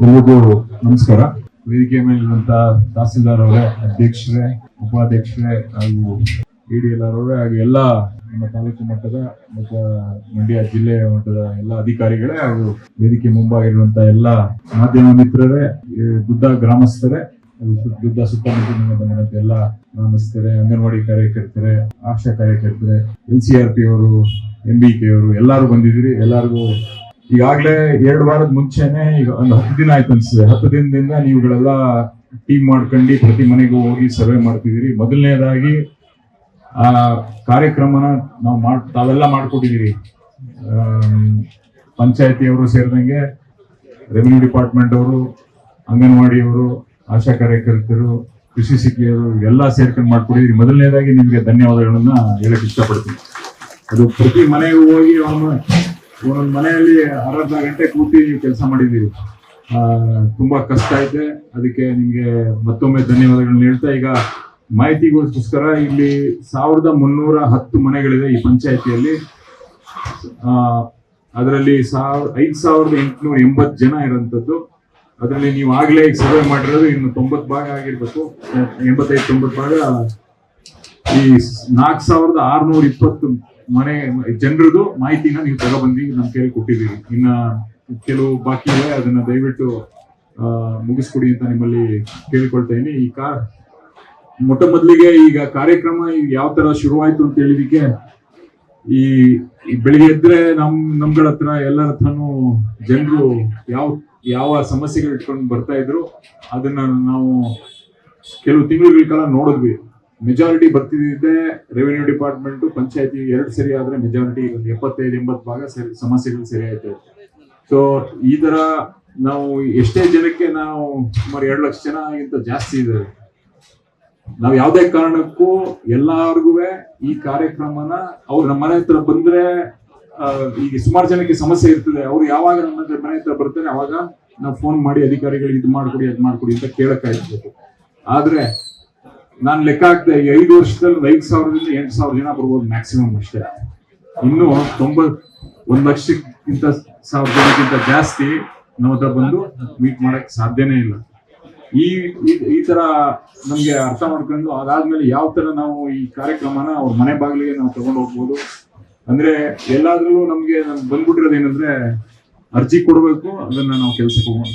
ಎಲ್ರಿಗೂ ನಮಸ್ಕಾರ. ವೇದಿಕೆ ಮೇಲಿರುವಂತ ತಹಸೀಲ್ದಾರ್ ಅವರೇ, ಅಧ್ಯಕ್ಷರೇ, ಉಪಾಧ್ಯಕ್ಷರೇ ಹಾಗೂ ADLR ಅವರೇ ಹಾಗೂ ಎಲ್ಲ ನಮ್ಮ ತಾಲೂಕು ಮಟ್ಟದ ಮತ್ತು ಮಂಡ್ಯ ಜಿಲ್ಲೆಯ ಮಟ್ಟದ ಎಲ್ಲ ಅಧಿಕಾರಿಗಳೇ ಹಾಗೂ ವೇದಿಕೆ ಮುಂಭಾಗಿರುವಂತಹ ಎಲ್ಲ ಮಾಧ್ಯಮ ಮಿತ್ರರೇ, ಗುದ್ದ ಗ್ರಾಮಸ್ಥರೇ, ಗುದ್ದ ಸುತ್ತಮುತ್ತಲಿನ ಬಂದಿರುವಂತ ಎಲ್ಲ ಗ್ರಾಮಸ್ಥರೇ, ಅಂಗನವಾಡಿ ಕಾರ್ಯಕರ್ತರೆ, ಆಶಾ ಕಾರ್ಯಕರ್ತರೆ, LCRP ಅವರು, MBK ಅವರು ಎಲ್ಲರೂ ಬಂದಿದ್ದೀರಿ. ಎಲ್ಲರಿಗೂ ಈಗಾಗಲೇ 2 ವಾರದ ಮುಂಚೆನೆ, ಈಗ ಒಂದು 10 ದಿನ ಆಯ್ತು ಅನ್ಸುತ್ತೆ, 10 ದಿನದಿಂದ ನೀವುಗಳೆಲ್ಲ ಟೀಮ್ ಮಾಡ್ಕೊಂಡು ಪ್ರತಿ ಮನೆಗೂ ಹೋಗಿ ಸರ್ವೆ ಮಾಡ್ತಿದ್ದೀರಿ. ಮೊದಲನೇದಾಗಿ ಆ ಕಾರ್ಯಕ್ರಮನ ತಾವೆಲ್ಲ ಮಾಡ್ಕೊಟ್ಟಿದ್ದೀರಿ. ಪಂಚಾಯತಿಯವರು ಸೇರಿದಂಗೆ ರೆವಿನ್ಯೂ ಡಿಪಾರ್ಟ್ಮೆಂಟ್ ಅವರು, ಅಂಗನವಾಡಿಯವರು, ಆಶಾ ಕಾರ್ಯಕರ್ತರು, ಕೃಷಿ ಸಿಕ್ಕಿಯವರು ಎಲ್ಲ ಸೇರ್ಕೊಂಡು ಮಾಡ್ಕೊಟ್ಟಿದ್ದೀರಿ. ಮೊದಲನೇದಾಗಿ ನಿಮ್ಗೆ ಧನ್ಯವಾದಗಳನ್ನ ಹೇಳಕ್ ಇಷ್ಟಪಡ್ತೀನಿ. ಅದು ಪ್ರತಿ ಮನೆಗೂ ಹೋಗಿ ಒಂದೊಂದು ಮನೆಯಲ್ಲಿ ಅರ್ಧ ಗಂಟೆ ಕೂತಿ ಕೆಲಸ ಮಾಡಿದ್ದೀರಿ. ತುಂಬಾ ಕಷ್ಟ ಐತೆ. ಅದಕ್ಕೆ ನಿಮ್ಗೆ ಮತ್ತೊಮ್ಮೆ ಧನ್ಯವಾದಗಳನ್ನ ಹೇಳ್ತಾ, ಈಗ ಮಾಹಿತಿಗೋಸ್ಕರ ಇಲ್ಲಿ 1310 ಮನೆಗಳಿದೆ ಈ ಪಂಚಾಯತಿಯಲ್ಲಿ. ಅದರಲ್ಲಿ 5880 ಜನ ಇರೋಂಥದ್ದು. ಅದರಲ್ಲಿ ನೀವು ಆಗ್ಲೇ ಈಗ ಸರ್ವೆ ಮಾಡಿರೋದು ಇನ್ನು 90 ಭಾಗ ಆಗಿರ್ಬೇಕು, 85-90 ಭಾಗ. ಈ 4620 ಮನೆ ಜನರದು ಮಾಹಿತಿನ ನೀವು ತಗೊಬಂದು ನಮ್ಮ ಕೈಯಲ್ಲಿ ಕೊಟ್ಟಿದ್ದೀರಿ. ಇನ್ನ ಕೆಲವು ಬಾಕಿ ಇದೆ, ಅದನ್ನ ದಯವಿಟ್ಟು ಮುಗಿಸ್ಕೊಡಿ ಅಂತ ನಿಮ್ಮಲ್ಲಿ ಕೇಳಿಕೊಳ್ತಾ ಇದ್ದೀನಿ. ಮೊಟ್ಟ ಮೊದಲಿಗೆ ಈಗ ಕಾರ್ಯಕ್ರಮ ಯಾವ ತರ ಶುರುವಾಯ್ತು ಅಂತ ಹೇಳಿದಕ್ಕೆ, ಈ ಬೆಳಿಗ್ಗೆ ಎದ್ರೆ ನಮ್ಗಳ ಹತ್ರ ಎಲ್ಲರ ಹತ್ರನು ಜನರು ಯಾವ ಸಮಸ್ಯೆಗಳು ಇಟ್ಕೊಂಡು ಬರ್ತಾ ಇದ್ರು, ಅದನ್ನ ನಾವು ಕೆಲವು ತಿಂಗಳ ಕಾಲ ನೋಡಿದ್ವಿ. ಮೆಜಾರಿಟಿ ಬರ್ತಿದ್ದೆ ರೆವಿನ್ಯೂ ಡಿಪಾರ್ಟ್ಮೆಂಟ್, ಪಂಚಾಯತಿ 2 ಸರಿ ಆದ್ರೆ ಮೆಜಾರಿಟಿ 75-80 ಭಾಗ ಸಮಸ್ಯೆಗಳು ಸರಿ ಆಯ್ತು. ಸೊ ಈ ತರ ನಾವು ಎಷ್ಟೇ ಜನಕ್ಕೆ ನಾವು ಸುಮಾರು 2 ಲಕ್ಷ ಜನಗಿಂತ ಜಾಸ್ತಿ ಇದ್ದಾರೆ. ನಾವು ಯಾವ್ದೇ ಕಾರಣಕ್ಕೂ ಎಲ್ಲಾರ್ಗು ಈ ಕಾರ್ಯಕ್ರಮನ ಅವ್ರು ನಮ್ಮ ಮನೆ ಹತ್ರ ಬಂದ್ರೆ, ಈಗ ಸುಮಾರು ಜನಕ್ಕೆ ಸಮಸ್ಯೆ ಇರ್ತದೆ, ಅವ್ರು ಯಾವಾಗ ನಮ್ಮ ಮನೆ ಹತ್ರ ಬರ್ತಾರೆ ಅವಾಗ ನಾವು ಫೋನ್ ಮಾಡಿ ಅಧಿಕಾರಿಗಳಿಗೆ ಇದು ಮಾಡ್ಕೊಡಿ ಅದ್ ಮಾಡ್ಕೊಡಿ ಅಂತ ಕೇಳಕ್ಕಾಗಿರ್ಬೇಕು. ಆದ್ರೆ ನಾನು ಲೆಕ್ಕ ಹಾಕ್ದೆ, 5 ವರ್ಷದಲ್ಲಿ 5,000ದಿಂದ 8,000 ಜನ ಬರ್ಬೋದು ಮ್ಯಾಕ್ಸಿಮಮ್ ಅಷ್ಟೇ. ಇನ್ನು 1 ಲಕ್ಷಕ್ಕಿಂತ 1,000 ಜನಕ್ಕಿಂತ ಜಾಸ್ತಿ ನಮ್ಮ ಹತ್ರ ಬಂದು ಮೀಟ್ ಮಾಡಕ್ ಸಾಧ್ಯನೇ ಇಲ್ಲ. ಈ ತರ ನಮ್ಗೆ ಅರ್ಥ ಮಾಡ್ಕೊಂಡು ಅದಾದ್ಮೇಲೆ ಯಾವ ತರ ನಾವು ಈ ಕಾರ್ಯಕ್ರಮನ ಅವ್ರ ಮನೆ ಬಾಗಿಲಿಗೆ ನಾವು ತಗೊಂಡು ಹೋಗ್ಬೋದು. ಅಂದ್ರೆ ಎಲ್ಲಾದ್ರೂ ನಮ್ಗೆ ಬಂದ್ಬಿಟ್ಟಿರೋದೇನಂದ್ರೆ, ಅರ್ಜಿ ಕೊಡ್ಬೇಕು, ಅದನ್ನ ನಾವು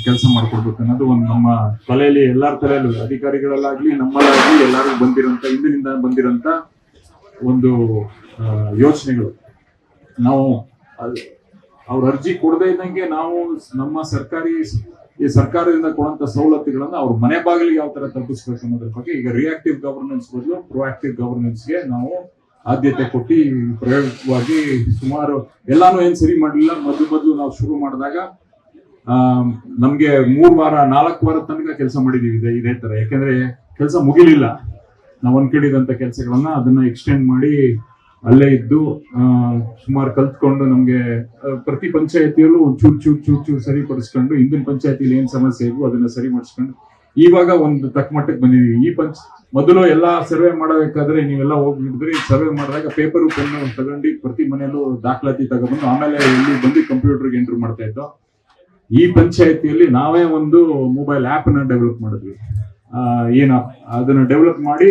ಕೆಲಸ ಮಾಡ್ಕೊಡ್ಬೇಕು ಅನ್ನೋದು ಒಂದು ನಮ್ಮ ತಲೆಯಲ್ಲಿ, ಎಲ್ಲಾರ ತಲೆಯಲ್ಲೂ, ಅಧಿಕಾರಿಗಳಲ್ಲಾಗ್ಲಿ ನಮ್ಮಲ್ಲಾಗ್ಲಿ ಎಲ್ಲರಿಗೂ ಹಿಂದಿನಿಂದ ಬಂದಿರೋಂತ ಒಂದು ಯೋಚನೆಗಳು. ನಾವು ಅವ್ರ ಅರ್ಜಿ ಕೊಡದೇ ಇದ್ದಂಗೆ ನಾವು ನಮ್ಮ ಸರ್ಕಾರದಿಂದ ಕೊಡುವಂತ ಸವಲತ್ತುಗಳನ್ನ ಅವ್ರ ಮನೆ ಬಾಗಿಲಿಗೆ ಯಾವ ತರ ತಲುಪಿಸ್ಬೇಕು ಅನ್ನೋದ್ರ ಬಗ್ಗೆ ಈಗ ರಿಯಾಕ್ಟಿವ್ ಗವರ್ನೆನ್ಸ್ ಬದಲು ಪ್ರೊಆಕ್ಟಿವ್ ಗವರ್ನೆನ್ಸ್ಗೆ ನಾವು ಆದ್ಯತೆ ಕೊಟ್ಟು ಪ್ರಯೋಗವಾಗಿ ಸುಮಾರು ಎಲ್ಲಾನು ಏನ್ ಸರಿ ಮಾಡಲಿಲ್ಲ. ಮೊದಲು ನಾವು ಶುರು ಮಾಡಿದಾಗ ನಮ್ಗೆ 3 ವಾರ 4 ವಾರ ತನಕ ಕೆಲಸ ಮಾಡಿದೀವಿ ಇದೇ ತರ. ಯಾಕಂದ್ರೆ ಕೆಲಸ ಮುಗಿಲಿಲ್ಲ. ನಾವು ಅನ್ಕೊಂಡಿದಂತ ಕೆಲಸಗಳನ್ನ ಅದನ್ನ ಎಕ್ಸ್ಟೆಂಡ್ ಮಾಡಿ ಅಲ್ಲೇ ಇದ್ದು ಸುಮಾರು ಕಲ್ತ್ಕೊಂಡು ನಮ್ಗೆ ಪ್ರತಿ ಪಂಚಾಯತಿಯಲ್ಲೂ ಚೂರ್ ಸರಿಪಡಿಸ್ಕೊಂಡು, ಹಿಂದಿನ ಪಂಚಾಯತಿಲಿ ಏನ್ ಸಮಸ್ಯೆ ಇದ್ವು ಅದನ್ನ ಸರಿ ಮಾಡಿಸ್ಕೊಂಡು ಇವಾಗ ಒಂದು ತಕ್ಕ ಮಟ್ಟಕ್ಕೆ ಬಂದಿದೀವಿ. ಮೊದಲು ಎಲ್ಲಾ ಸರ್ವೆ ಮಾಡಬೇಕಾದ್ರೆ ನೀವೆಲ್ಲ ಹೋಗಿದ್ರಿ, ಸರ್ವೆ ಮಾಡಿದಾಗ ಪೇಪರ್ ಪೆನ್ನು ತಗೊಂಡು ಪ್ರತಿ ಮನೆಯಲ್ಲೂ ದಾಖಲಾತಿ ತಗೊಂಡ್ಬಂದು ಆಮೇಲೆ ಇಲ್ಲಿ ಬಂದು ಕಂಪ್ಯೂಟರ್ಗೆ ಎಂಟ್ರಿ ಮಾಡ್ತಾ ಇದ್ದೋ. ಈ ಪಂಚಾಯತಿಯಲ್ಲಿ ನಾವೇ ಒಂದು ಮೊಬೈಲ್ ಆಪ್ ಅನ್ನ ಡೆವಲಪ್ ಮಾಡಿದ್ವಿ. ಅದನ್ನ ಡೆವಲಪ್ ಮಾಡಿ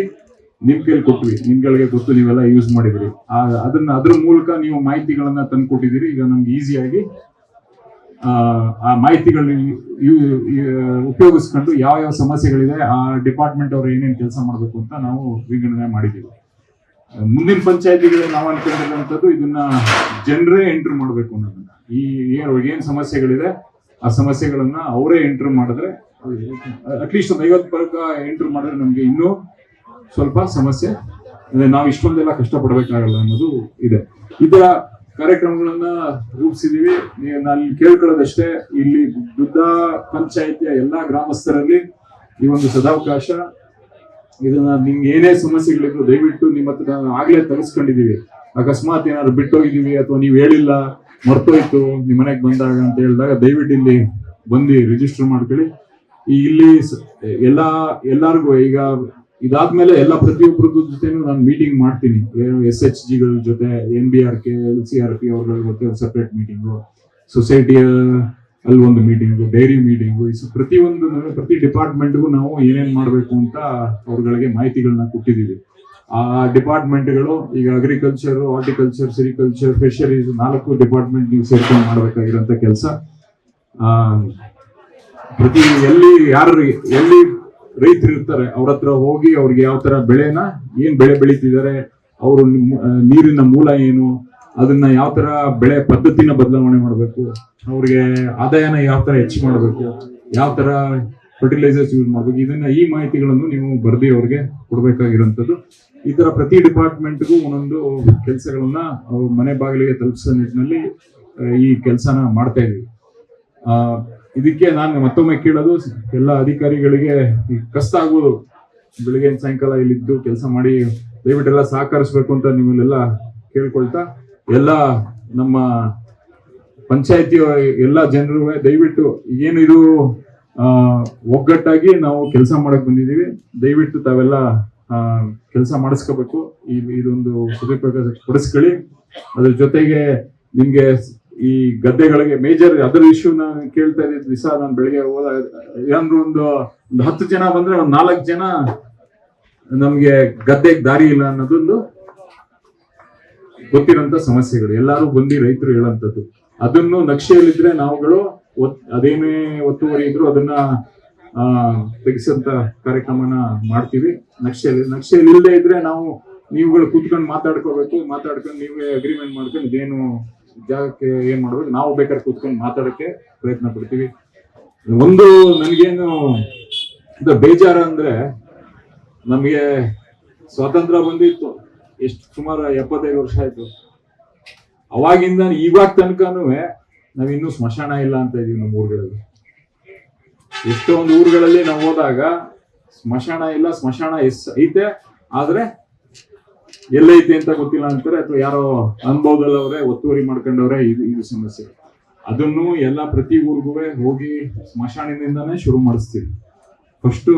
ನಿಮ್ ಕೈಲಿ ಕೊಟ್ವಿ. ನಿಮ್ಗಳಿಗೆ ಗೊತ್ತು, ನೀವೆಲ್ಲ ಯೂಸ್ ಮಾಡಿದ್ರಿ. ಅದ್ರ ಮೂಲಕ ನೀವು ಮಾಹಿತಿಗಳನ್ನ ತಂದು ಕೊಟ್ಟಿದ್ದೀರಿ. ಈಗ ನಮ್ಗೆ ಈಸಿಯಾಗಿ ಆ ಮಾಹಿತಿಗಳನ್ನ ಉಪಯೋಗಿಸ್ಕೊಂಡು ಯಾವ ಸಮಸ್ಯೆಗಳಿದೆ, ಆ ಡಿಪಾರ್ಟ್ಮೆಂಟ್ ಅವ್ರು ಏನೇನ್ ಕೆಲಸ ಮಾಡ್ಬೇಕು ಅಂತ ನಾವು ವಿಂಗಡಣೆ ಮಾಡಿದ್ದೀವಿ. ಮುಂದಿನ ಪಂಚಾಯತಿಗಳು ನಾವು ಅನ್ಕೊಂಡಿರುವಂತದ್ದು ಇದನ್ನ ಜನರೇ ಎಂಟ್ರಿ ಮಾಡ್ಬೇಕು ಅನ್ನೋದನ್ನ. ಏನ್ ಸಮಸ್ಯೆಗಳಿದೆ ಆ ಸಮಸ್ಯೆಗಳನ್ನ ಅವರೇ ಎಂಟ್ರಿ ಮಾಡಿದ್ರೆ, ಅಟ್ಲೀಸ್ಟ್ ಒಂದು 50% ಎಂಟ್ರಿ ಮಾಡಿದ್ರೆ ನಮ್ಗೆ ಇನ್ನೂ ಸ್ವಲ್ಪ ಸಮಸ್ಯೆ ನಾವು ಇಷ್ಟೊಂದೆಲ್ಲ ಕಷ್ಟಪಡ್ಬೇಕಾಗಲ್ಲ ಅನ್ನೋದು ಇದೆ. ಇದರ ಕಾರ್ಯಕ್ರಮಗಳನ್ನ ರೂಪಿಸಿದೀವಿ. ನಾನು ಕೇಳ್ಕೊಳ್ಳೋದಷ್ಟೇ, ಇಲ್ಲಿ ಗುದ್ದ ಪಂಚಾಯತಿಯ ಎಲ್ಲಾ ಗ್ರಾಮಸ್ಥರಲ್ಲಿ ಈ ಒಂದು ಸದಾವಕಾಶ, ಇದನ್ನ ನಿಮ್ಗೆ ಏನೇ ಸಮಸ್ಯೆಗಳಿದ್ರು ದಯವಿಟ್ಟು ನಿಮ್ಮ ಹತ್ರ ಆಗ್ಲೇ ತರಿಸ್ಕೊಂಡಿದೀವಿ. ಅಕಸ್ಮಾತ್ ಏನಾದ್ರು ಬಿಟ್ಟೋಗಿದೀವಿ ಅಥವಾ ನೀವು ಹೇಳಿಲ್ಲ, ಮರ್ತೋಯ್ತು ನಿಮ್ಮ ಮನೆಗೆ ಬಂದಾಗ ಅಂತ ಹೇಳಿದಾಗ ದಯವಿಟ್ಟು ಇಲ್ಲಿ ಬಂದು ರಿಜಿಸ್ಟರ್ ಮಾಡ್ಕೊಳ್ಳಿ. ಇಲ್ಲಿ ಎಲ್ಲಾರ್ಗು ಈಗ ಇದಾದ್ಮೇಲೆ ಎಲ್ಲ ಪ್ರತಿಯೊಬ್ಬರ ಜೊತೆನೂ ನಾನು ಮೀಟಿಂಗ್ ಮಾಡ್ತೀನಿ. SHGಗಳ ಜೊತೆ, NBRK, LCRP ಅವ್ರಗಳ ಜೊತೆ ಸಪರೇಟ್ ಮೀಟಿಂಗು, ಸೊಸೈಟಿಯ ಅಲ್ಲಿ ಒಂದು ಮೀಟಿಂಗು, ಡೈರಿ ಮೀಟಿಂಗು, ಪ್ರತಿಯೊಂದು ಪ್ರತಿ ಡಿಪಾರ್ಟ್ಮೆಂಟ್ಗೂ ನಾವು ಏನೇನ್ ಮಾಡಬೇಕು ಅಂತ ಅವ್ರಗಳಿಗೆ ಮಾಹಿತಿಗಳನ್ನ ಕೊಟ್ಟಿದ್ದೀವಿ. ಆ ಡಿಪಾರ್ಟ್ಮೆಂಟ್ಗಳು ಈಗ agriculture, horticulture, sericulture, fisheries 4 department ನೀವು ಸೇರ್ಕೊಂಡು ಮಾಡಬೇಕಾಗಿರೋಂಥ ಕೆಲಸ. ಪ್ರತಿ ಎಲ್ಲಿ ರೈತರು ಇರ್ತಾರೆ ಅವ್ರ ಹತ್ರ ಹೋಗಿ ಅವ್ರಿಗೆ ಯಾವ ತರ ಏನ್ ಬೆಳೆ ಬೆಳೀತಿದ್ದಾರೆ, ಅವರು ನೀರಿನ ಮೂಲ ಏನು, ಅದನ್ನ ಯಾವ ತರ ಬೆಳೆ ಪದ್ಧತಿನ ಬದಲಾವಣೆ ಮಾಡಬೇಕು, ಅವ್ರಿಗೆ ಆದಾಯನ ಯಾವ ತರ ಹೆಚ್ಚು ಮಾಡಬೇಕು, ಯಾವ ತರ ಫರ್ಟಿಲೈಸರ್ಸ್ ಯೂಸ್ ಮಾಡಬೇಕು, ಈ ಮಾಹಿತಿಗಳನ್ನು ನೀವು ಬರ್ದಿ ಅವ್ರಿಗೆ ಕೊಡ್ಬೇಕಾಗಿರೋಂಥದ್ದು. ಈ ತರ ಪ್ರತಿ ಡಿಪಾರ್ಟ್ಮೆಂಟ್ಗೂ ಒಂದೊಂದು ಕೆಲಸಗಳನ್ನ ಅವ್ರ ಮನೆ ಬಾಗಿಲಿಗೆ ತಲುಪಿಸೋ ನಿಟ್ಟಿನಲ್ಲಿ ಈ ಕೆಲಸನ ಮಾಡ್ತಾ ಇದೀವಿ. ಇದಕ್ಕೆ ನಾನು ಮತ್ತೊಮ್ಮೆ ಕೇಳೋದು, ಎಲ್ಲ ಅಧಿಕಾರಿಗಳಿಗೆ ಕಷ್ಟ ಆಗೋದು, ಬೆಳಿಗ್ಗೆ ಸಾಯಂಕಾಲ ಇಲ್ಲಿದ್ದು ಕೆಲಸ ಮಾಡಿ ದಯವಿಟ್ಟೆಲ್ಲ ಸಹಕರಿಸ್ಬೇಕು ಅಂತ ನಿಮ್ಮಲ್ಲೆಲ್ಲ ಕೇಳ್ಕೊಳ್ತಾ, ಎಲ್ಲ ನಮ್ಮ ಪಂಚಾಯತಿ ಎಲ್ಲ ಜನರು ದಯವಿಟ್ಟು ಏನು ಇದು ಒಗ್ಗಟ್ಟಾಗಿ ನಾವು ಕೆಲಸ ಮಾಡಕ್ ಬಂದಿದ್ದೀವಿ, ದಯವಿಟ್ಟು ತಾವೆಲ್ಲ ಕೆಲಸ ಮಾಡಿಸ್ಕೋಬೇಕು. ಇದೊಂದು ಸದುಪಯೋಗ ಪಡಿಸ್ಕೊಳ್ಳಿ. ಅದ್ರ ಜೊತೆಗೆ ನಿಮ್ಗೆ ಈ ಗದ್ದೆಗಳಿಗೆ ಮೇಜರ್ ಅದರ್ ಇಶ್ಯೂ ನಾನು ಕೇಳ್ತಾ ಇದ್ದ ದಿವಸ ನಾನು ಬೆಳಿಗ್ಗೆ ಹೋದಾಗ ಏನಾದ್ರು ಒಂದು 10 ಜನ ಬಂದ್ರೆ ಒಂದು 4 ಜನ ನಮ್ಗೆ ಗದ್ದೆಗೆ ದಾರಿ ಇಲ್ಲ ಅನ್ನೋದೊಂದು ಗೊತ್ತಿರೋಂಥ ಸಮಸ್ಯೆಗಳು ಎಲ್ಲಾರು ಬಂದು ರೈತರು ಹೇಳೋಂಥದ್ದು. ಅದನ್ನು ನಕ್ಷೆಯಲ್ಲಿದ್ರೆ ನಾವುಗಳು ಅದೇನೇ ಒತ್ತುವರಿ ಇದ್ರು ಅದನ್ನ ತೆಗಿಸಂತ ಕಾರ್ಯಕ್ರಮನ ಮಾಡ್ತೀವಿ. ನಕ್ಷೆಯಲ್ಲಿ ಇಲ್ಲದೆ ಇದ್ರೆ ನೀವುಗಳು ಕೂತ್ಕೊಂಡು ಮಾತಾಡ್ಕೊಂಡು ನೀವೇ ಅಗ್ರಿಮೆಂಟ್ ಮಾಡ್ಕೊಂಡು ಇದೇನು ಜಾಗಕ್ಕೆ ಏನ್ ಮಾಡ್ಬೇಕು, ನಾವು ಬೇಕಾದ್ರೆ ಕೂತ್ಕೊಂಡು ಮಾತಾಡಕ್ಕೆ ಪ್ರಯತ್ನ ಪಡ್ತೀವಿ. ಒಂದು ನನ್ಗೇನು ಬೇಜಾರ ಅಂದ್ರೆ, ನಮಗೆ ಸ್ವಾತಂತ್ರ್ಯ ಬಂದಿತ್ತು ಎಷ್ಟು ಸುಮಾರು 75 ವರ್ಷ ಆಯ್ತು. ಅವಾಗಿಂದ ಇವಾಗ ತನಕನೂ ನಾವಿನ್ನೂ ಸ್ಮಶಾನ ಇಲ್ಲ ಅಂತ ಇದೀವಿ ನಮ್ಮ ಊರುಗಳಲ್ಲಿ. ಎಷ್ಟೊಂದು ಊರುಗಳಲ್ಲಿ ನಾವು ಹೋದಾಗ ಸ್ಮಶಾನ ಇಲ್ಲ, ಸ್ಮಶಾನ ಐತೆ ಆದ್ರೆ ಎಲ್ಲೈತೆ ಅಂತ ಗೊತ್ತಿಲ್ಲ ಅಂತಾರೆ, ಅಥವಾ ಯಾರೋ ಅನುಭವದಲ್ಲವ್ರೆ ಒತ್ತುವರಿ ಮಾಡ್ಕೊಂಡವ್ರೆ. ಇದು ಸಮಸ್ಯೆ. ಅದನ್ನು ಎಲ್ಲ ಪ್ರತಿ ಊರಿಗೂ ಹೋಗಿ ಸ್ಮಶಾನದಿಂದಾನೇ ಶುರು ಮಾಡಿಸ್ತೀವಿ. ಫಸ್ಟ್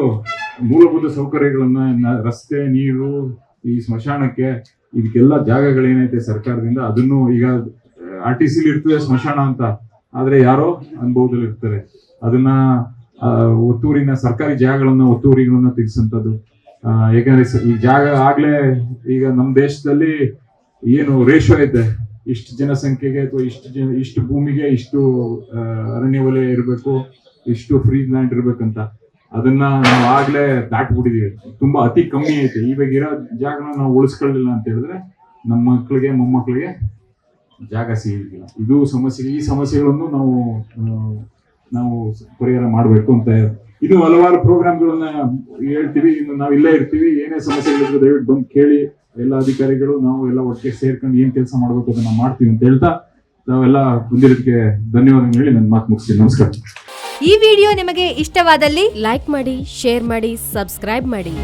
ಮೂಲಭೂತ ಸೌಕರ್ಯಗಳನ್ನ, ರಸ್ತೆ, ನೀರು, ಈ ಸ್ಮಶಾನಕ್ಕೆ ಇದಕ್ಕೆಲ್ಲ ಜಾಗಗಳೇನೈತೆ ಸರ್ಕಾರದಿಂದ ಅದನ್ನು, ಈಗ RTC ಇರ್ತದೆ ಸ್ಮಶಾನ ಅಂತ, ಆದ್ರೆ ಯಾರೋ ಅನುಭವದಲ್ಲಿ ಇರ್ತಾರೆ. ಅದನ್ನ ಒತ್ತುವರಿನ ಸರ್ಕಾರಿ ಒತ್ತುವರಿಗಳನ್ನ ತೆಗಿಸಂತದ್ದು. ಯಾಕಂದ್ರೆ ಈ ಜಾಗ ಆಗ್ಲೇ ಈಗ ನಮ್ಮ ದೇಶದಲ್ಲಿ ಏನು ರೇಷೋ ಐತೆ, ಇಷ್ಟು ಜನಸಂಖ್ಯೆಗೆ ಅಥವಾ ಇಷ್ಟು ಭೂಮಿಗೆ ಇಷ್ಟು ಅರಣ್ಯ ವಲಯ ಇರಬೇಕು, ಇಷ್ಟು ಫ್ರೀ ಲ್ಯಾಂಡ್ ಇರ್ಬೇಕಂತ, ಅದನ್ನ ನಾವು ಆಗ್ಲೇ ದಾಟ್ಬಿಟ್ಟಿದೀವಿ. ತುಂಬಾ ಅತಿ ಕಮ್ಮಿ ಐತೆ. ಇವಾಗ ಇರೋ ಜಾಗನ ನಾವು ಉಳಿಸ್ಕೊಳ್ಳಿಲ್ಲ ಅಂತ ಹೇಳಿದ್ರೆ ನಮ್ಮ ಮಕ್ಕಳಿಗೆ ಮೊಮ್ಮಕ್ಕಳಿಗೆ ಜಾಗ ಸಿಗಲಿಲ್ಲ. ಇದು ಸಮಸ್ಯೆ. ಈ ಸಮಸ್ಯೆಗಳನ್ನು ನಾವು ಪರಿಹಾರ ಮಾಡಬೇಕು ಅಂತ ಇದು ಹಲವಾರು ಪ್ರೋಗ್ರಾಮ್ಗಳನ್ನ ಹೇಳ್ತೀವಿ. ಇನ್ನು ನಾವು ಇಲ್ಲೇ ಇರ್ತೀವಿ. ಏನೇ ಸಮಸ್ಯೆಗಳಿದ್ರು ದಯವಿಟ್ಟು ಬಂದು ಕೇಳಿ. ಎಲ್ಲ ಅಧಿಕಾರಿಗಳು ನಾವು ಎಲ್ಲ ಒಟ್ಟಿಗೆ ಸೇರ್ಕೊಂಡು ಏನ್ ಕೆಲಸ ಮಾಡ್ಬೇಕು ಅದನ್ನ ಮಾಡ್ತೀವಿ ಅಂತ ಹೇಳ್ತಾ ನಾವೆಲ್ಲ ಬಂದಿರೋದಕ್ಕೆ ಧನ್ಯವಾದ ಹೇಳಿ ನನ್ನ ಮಾತು ಮುಗಿಸ್ತೀನಿ. ನಮಸ್ಕಾರ. ಈ ವಿಡಿಯೋ ನಿಮಗೆ ಇಷ್ಟವಾದಲ್ಲಿ ಲೈಕ್ ಮಾಡಿ, ಶೇರ್ ಮಾಡಿ, ಸಬ್ಸ್ಕ್ರೈಬ್ ಮಾಡಿ.